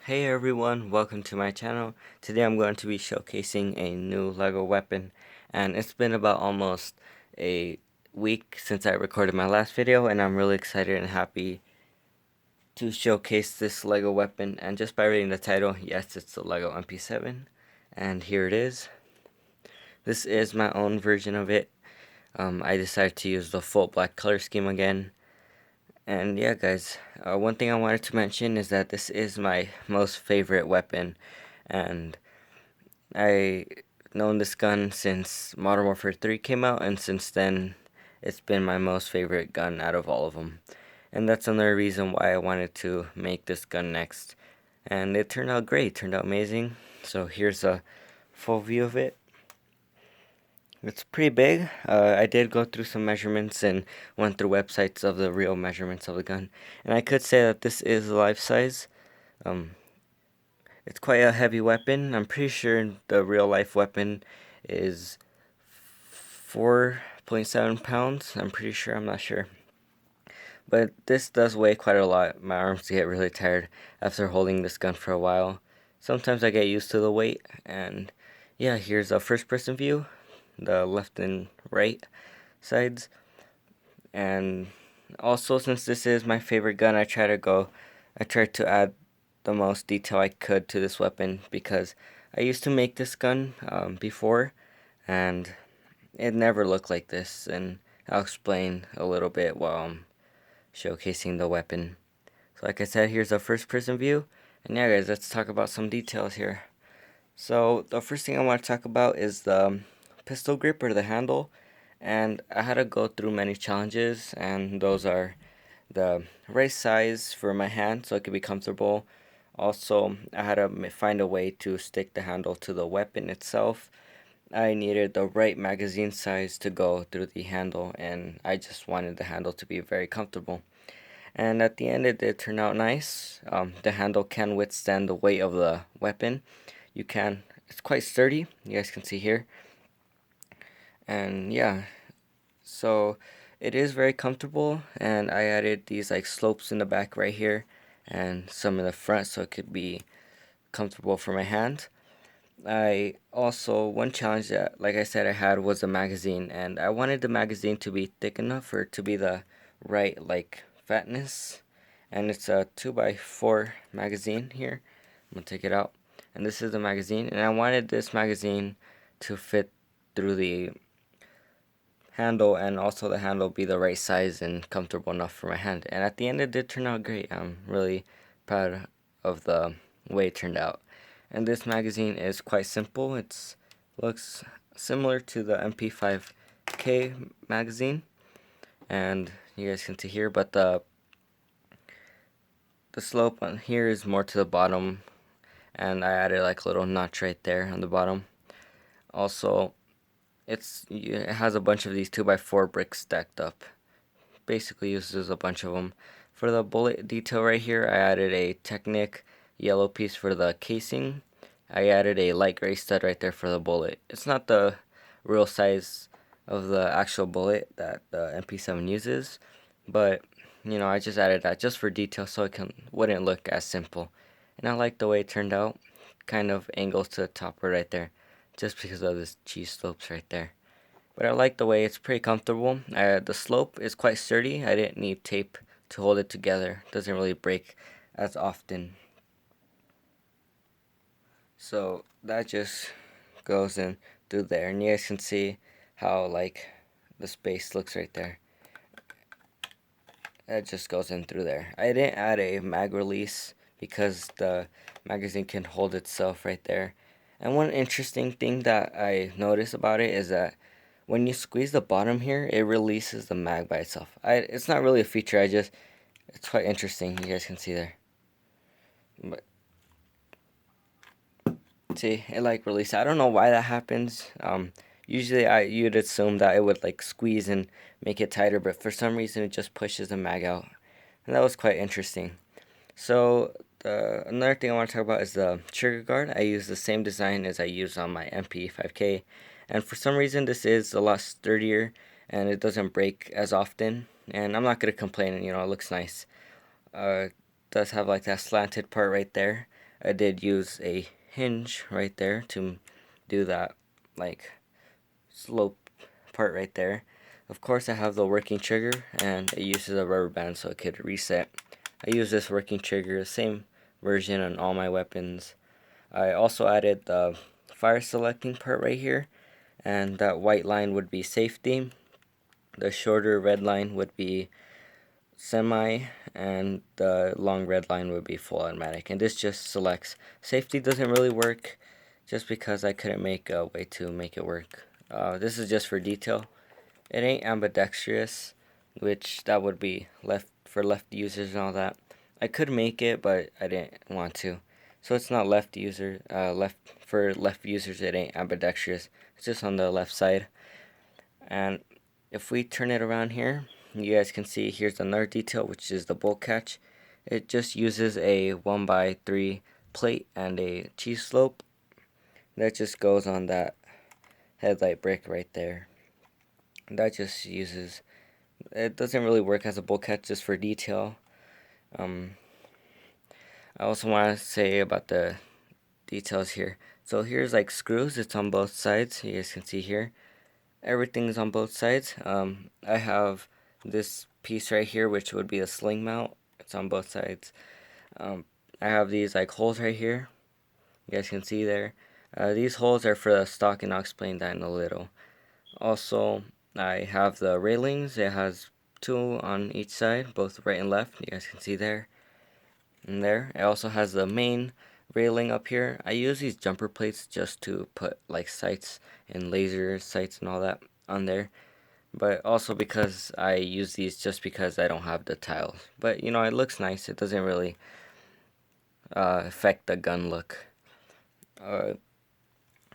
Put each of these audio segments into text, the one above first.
Hey everyone, welcome to my channel. Today I'm going to be showcasing a new LEGO weapon, and it's been about almost a week since I recorded my last video, and I'm really excited and happy to showcase this LEGO weapon. And just by reading the title, yes, it's the LEGO MP7, and here it is. This is my own version of it. I decided to use the full black color scheme again. And yeah, guys, one thing I wanted to mention is that this is my most favorite weapon, and I known this gun since Modern Warfare 3 came out, and since then, it's been my most favorite gun out of all of them. And that's another reason why I wanted to make this gun next. And it turned out great, turned out amazing. So here's a full view of it. It's pretty big. I did go through some measurements and went through websites of the real measurements of the gun. And I could say that this is life size. Um, it's quite a heavy weapon. I'm pretty sure the real life weapon is 4.7 pounds. I'm pretty sure, I'm not sure. But this does weigh quite a lot. My arms get really tired after holding this gun for a while. Sometimes I get used to the weight. And yeah, here's a first person view, the left and right sides. And also, since this is my favorite gun, I tried to add the most detail I could to this weapon, because I used to make this gun before, and it never looked like this. And I'll explain a little bit while I'm showcasing the weapon. So like I said, here's a first person view. And yeah, guys, let's talk about some details here. So the first thing I want to talk about is the pistol grip, or the handle. And I had to go through many challenges, and those are the right size for my hand so it could be comfortable. Also, I had to find a way to stick the handle to the weapon itself. I needed the right magazine size to go through the handle, and I just wanted the handle to be very comfortable. And at the end, it did turn out nice. The handle can withstand the weight of the weapon. It's quite sturdy, you guys can see here. And yeah, so it is very comfortable, and I added these like slopes in the back right here and some in the front so it could be comfortable for my hand. I also, one challenge that, like I said, I had was the magazine, and I wanted the magazine to be thick enough for it to be the right like fatness. And it's a 2x4 magazine here. I'm gonna take it out, and this is the magazine, and I wanted this magazine to fit through the handle, and also the handle be the right size and comfortable enough for my hand. And at the end, it did turn out great. I'm really proud of the way it turned out. And this magazine is quite simple. It looks similar to the MP5K magazine, and you guys can see here, but the slope on here is more to the bottom, and I added like a little notch right there on the bottom. Also, it has a bunch of these 2x4 bricks stacked up. Basically uses a bunch of them. For the bullet detail right here, I added a Technic yellow piece for the casing. I added a light gray stud right there for the bullet. It's not the real size of the actual bullet that the MP7 uses, but I just added that just for detail so wouldn't look as simple. And I like the way it turned out. Kind of angles to the top right there, just because of this cheese slopes right there. But I like the way it's pretty comfortable. The slope is quite sturdy. I didn't need tape to hold it together. It doesn't really break as often. So that just goes in through there. And you guys can see how like the space looks right there. That just goes in through there. I didn't add a mag release because the magazine can hold itself right there. And one interesting thing that I noticed about it is that when you squeeze the bottom here, it releases the mag by itself. It's not really a feature, it's quite interesting. You guys can see there. But see, it like releases. I don't know why that happens. Usually you'd assume that it would like squeeze and make it tighter, but for some reason it just pushes the mag out. And that was quite interesting. So another thing I want to talk about is the trigger guard. I use the same design as I use on my MP5K, and for some reason this is a lot sturdier and it doesn't break as often. And I'm not gonna complain. It looks nice. It does have like that slanted part right there, I did use a hinge right there to do that like slope part right there. Of course, I have the working trigger, and it uses a rubber band so it could reset. I use this working trigger, same version on all my weapons. I also added the fire selecting part right here, and that white line would be safety. The shorter red line would be semi, and the long red line would be full automatic. And this just selects. Safety doesn't really work just because I couldn't make a way to make it work. This is just for detail. It ain't ambidextrous, which that would be left for left users and all that. I could make it, but I didn't want to. So it's not left user left for left users. It ain't ambidextrous. It's just on the left side. And if we turn it around here, you guys can see here's another detail, which is the bolt catch. It just uses a 1x3 plate and a T-slope that just goes on that headlight brick right there. That just uses, it doesn't really work as a bolt catch, just for detail. I also want to say about the details here. So here's like screws, it's on both sides, you guys can see here. Everything's on both sides. I have this piece right here, which would be a sling mount. It's on both sides. I have these like holes right here. You guys can see there. These holes are for the stock, and I'll explain that in a little. Also, I have the railings. It has two on each side, both right and left. You guys can see there and there. It also has the main railing up here. I use these jumper plates just to put like sights and laser sights and all that on there. But also because I use these just because I don't have the tiles. But you know, it looks nice. It doesn't really affect the gun look.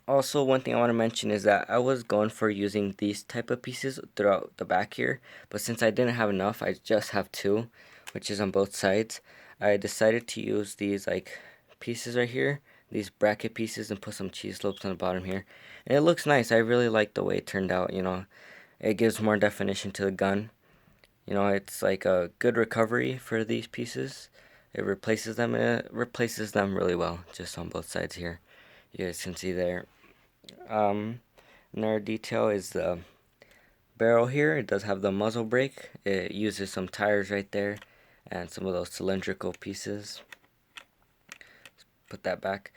Also, one thing I want to mention is that I was going for using these type of pieces throughout the back here, but since I didn't have enough, I just have two, which is on both sides. I decided to use these like pieces right here, these bracket pieces, and put some cheese slopes on the bottom here. And it looks nice. I really like the way it turned out, you know. It gives more definition to the gun. You know, it's like a good recovery for these pieces. It replaces them, and it replaces them really well, just on both sides here. You guys can see there. Another detail is the barrel here. It does have the muzzle brake. It uses some tires right there and some of those cylindrical pieces. Let's put that back.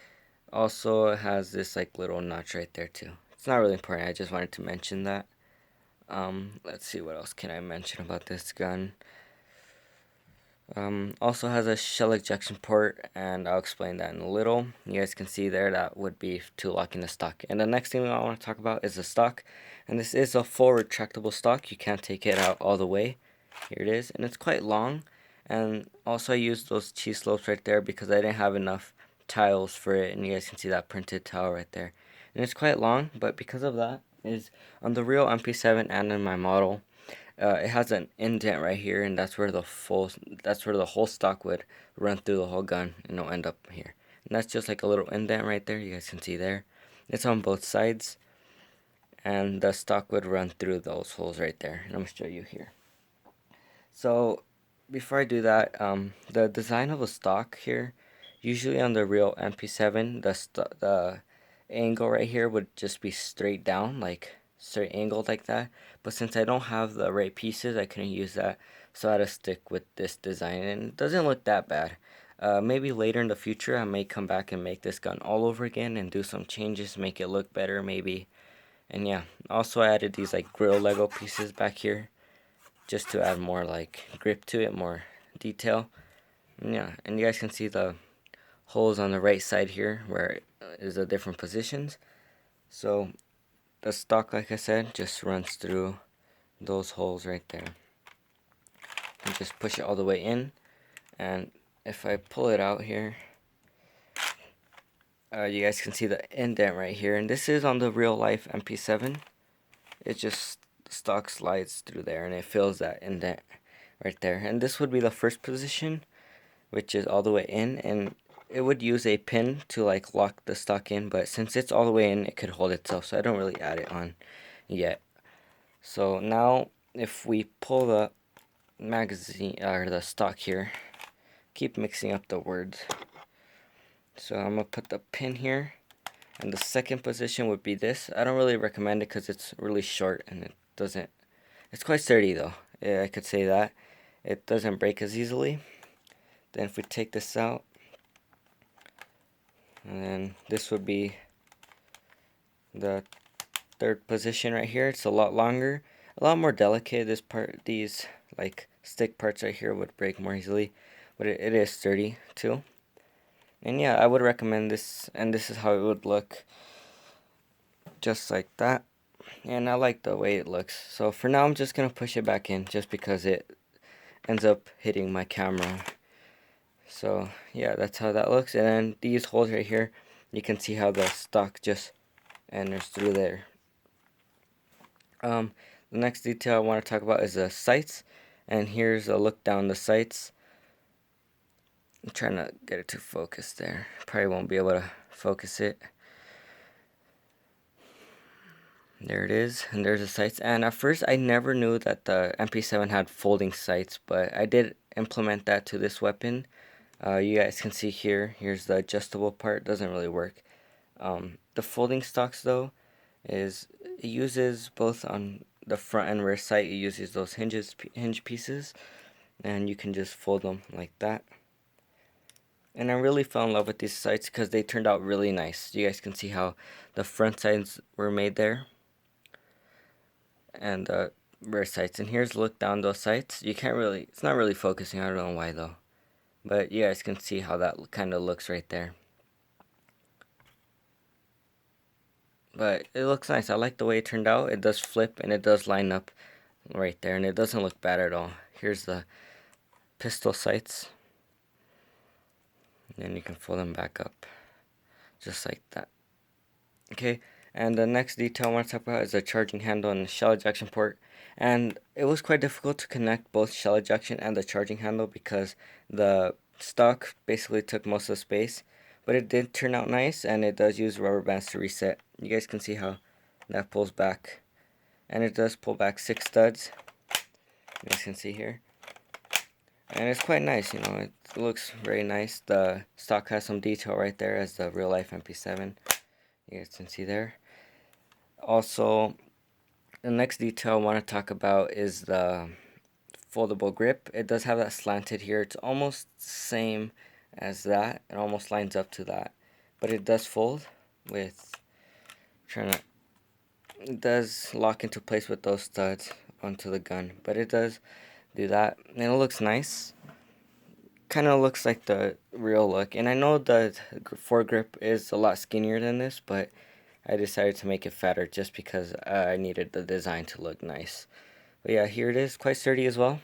Also, it has this like little notch right there too. It's not really important. I just wanted to mention that. Let's see, what else can I mention about this gun. Also has a shell ejection port, and I'll explain that in a little. You guys can see there that would be to lock in the stock. And the next thing I want to talk about is the stock. And this is a full retractable stock. You can't take it out all the way. Here it is, and it's quite long. And also I used those cheese slopes right there because I didn't have enough tiles for it. And you guys can see that printed tile right there. And it's quite long, but because of that, is on the real MP7 and in my model, it has an indent right here, and that's where the whole stock would run through the whole gun, and it'll end up here. And that's just like a little indent right there. You guys can see there. It's on both sides, and the stock would run through those holes right there. And I'm gonna show you here. So before I do that, the design of a stock here, usually on the real MP7, the angle right here would just be straight down, like straight angled like that. But since I don't have the right pieces, I couldn't use that, so I had to stick with this design, and it doesn't look that bad. Maybe later in the future I may come back and make this gun all over again and do some changes, make it look better maybe. And yeah, also I added these like grill Lego pieces back here just to add more like grip to it, more detail. And yeah, and you guys can see the holes on the right side here where it is the different positions. So the stock, like I said, just runs through those holes right there. And just push it all the way in. And if I pull it out here, you guys can see the indent right here. And this is on the real life MP7. It just stock slides through there and it fills that indent right there. And this would be the first position, which is all the way in. And it would use a pin to like lock the stock in, but since it's all the way in, it could hold itself, so I don't really add it on yet. So now if we pull the magazine or the stock here, keep mixing up the words. So I'm gonna put the pin here, and the second position would be this. I don't really recommend it because it's really short and it doesn't, it's quite sturdy though. Yeah, I could say that. It doesn't break as easily. Then if we take this out, and then this would be the third position right here. It's a lot longer, a lot more delicate. This part, these like stick parts right here would break more easily, but it is sturdy too. And yeah, I would recommend this, and this is how it would look, just like that. And I like the way it looks. So for now, I'm just gonna push it back in just because it ends up hitting my camera. So yeah, that's how that looks. And then these holes right here, you can see how the stock just enters through there. The next detail I want to talk about is the sights, and here's a look down the sights. I'm trying to get it to focus there. Probably won't be able to focus it. There it is, and there's the sights. And at first I never knew that the MP7 had folding sights, but I did implement that to this weapon. You guys can see here, here's the adjustable part. Doesn't really work. The folding stocks though, it uses both on the front and rear sight. It uses those hinge pieces, and you can just fold them like that. And I really fell in love with these sights because they turned out really nice. You guys can see how the front sights were made there, and the rear sights. And here's a look down those sights. You can't really, it's not really focusing. I don't know why though, but you guys can see how that kind of looks right there. But it looks nice. I like the way it turned out. It does flip and it does line up right there, and it doesn't look bad at all. Here's the pistol sights, and then you can fold them back up just like that. Okay, and the next detail I want to talk about is the charging handle and the shell ejection port. And it was quite difficult to connect both shell ejection and the charging handle because the stock basically took most of the space. But it did turn out nice, and it does use rubber bands to reset. You guys can see how that pulls back, and it does pull back 6 studs. You guys can see here, and it's quite nice. You know, it looks very nice. The stock has some detail right there as the real life MP7. You guys can see there. Also, the next detail I want to talk about is the foldable grip. It does have that slanted here. It's almost the same as that. It almost lines up to that, but it does fold with it does lock into place with those studs onto the gun, but it does do that, and it looks nice. Kind of looks like the real look. And I know the foregrip is a lot skinnier than this, but I decided to make it fatter just because I needed the design to look nice. But yeah, here it is, quite sturdy as well.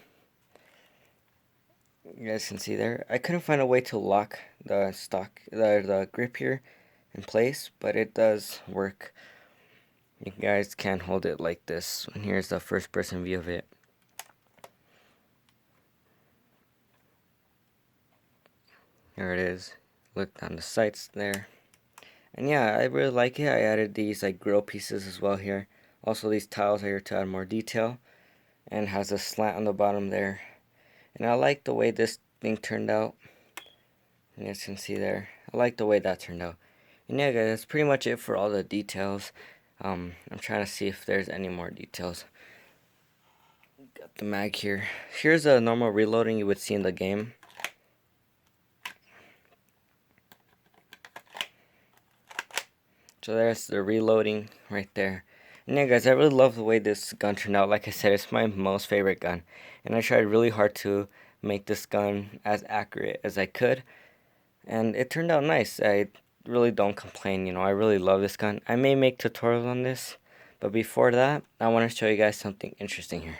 You guys can see there. I couldn't find a way to lock the the grip here in place, but it does work. You guys can hold it like this. And here's the first person view of it. There it is. Look down the sights there. And yeah, I really like it. I added these like grill pieces as well here. Also these tiles are here to add more detail. And has a slant on the bottom there. And I like the way this thing turned out. You guys can see there. I like the way that turned out. And yeah guys, that's pretty much it for all the details. I'm trying to see if there's any more details. Got the mag here. Here's a normal reloading you would see in the game. So there's the reloading right there. And yeah guys, I really love the way this gun turned out. Like I said, it's my most favorite gun. And I tried really hard to make this gun as accurate as I could. And it turned out nice. I really don't complain, you know. I really love this gun. I may make tutorials on this. But before that, I want to show you guys something interesting here.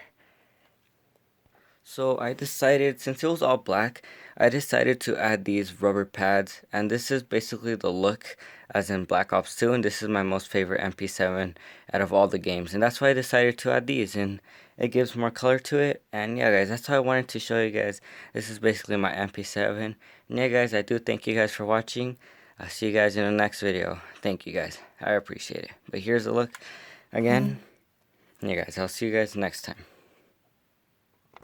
So I decided, since it was all black, I decided to add these rubber pads, and this is basically the look as in Black Ops 2, and this is my most favorite MP7 out of all the games, and that's why I decided to add these, and it gives more color to it. And yeah guys, that's how I wanted to show you guys. This is basically my MP7, and yeah guys, I do thank you guys for watching. I'll see you guys in the next video. Thank you guys, I appreciate it. But here's the look again. Yeah guys, I'll see you guys next time.